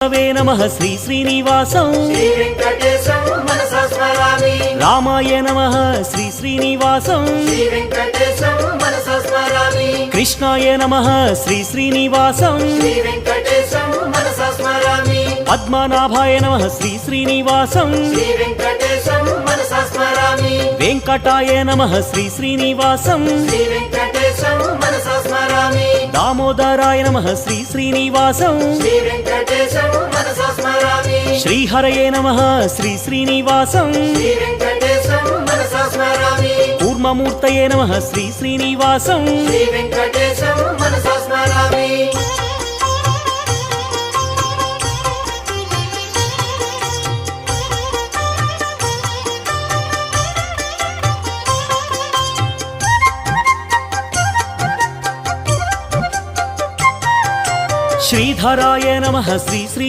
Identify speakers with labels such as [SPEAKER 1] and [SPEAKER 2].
[SPEAKER 1] वे नमः श्री श्रीनिवासं
[SPEAKER 2] श्री वेंकटेशं मनसा स्मरामि।
[SPEAKER 1] रामाय नमः श्री श्रीनिवासं
[SPEAKER 2] श्री वेंकटेशं मनसा स्मरामि।
[SPEAKER 1] कृष्णाय नमः श्री श्रीनिवासं
[SPEAKER 2] श्री वेंकटेशं मनसा स्मरामि।
[SPEAKER 1] पद्मनाभाय नमः श्री श्रीनिवासं
[SPEAKER 2] श्री वेंकटेशं मनसा स्मरामि।
[SPEAKER 1] वेंकटाय नमः श्री श्रीनिवासं
[SPEAKER 2] श्री वेंकटेशं मनसा स्मरामि।
[SPEAKER 1] दामोदराय नमः श्री श्रीनिवासं
[SPEAKER 2] श्री वेंकटेशं मनसा स्मरामि।
[SPEAKER 1] श्रीहरये नमः श्री श्रीनिवासं
[SPEAKER 2] श्री वेंकटेशं मनसा स्मरामि।
[SPEAKER 1] कूर्ममूर्तये नमः श्री श्रीनिवासं
[SPEAKER 2] श्री वेंकटेशं मनसा स्मरामि।
[SPEAKER 1] श्रीधराय नमः श्री श्री